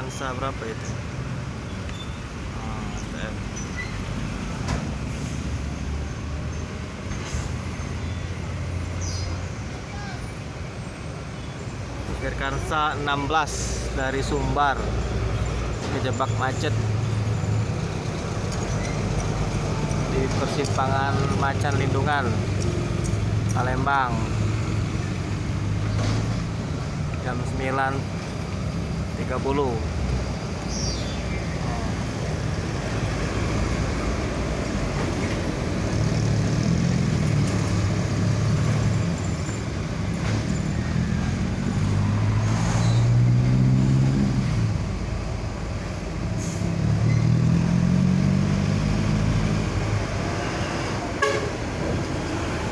Avanza berapa itu? TM. Firkansa 16 dari Sumbar kejebak macet di persimpangan Macan Lindungan, Palembang, jam 9.30.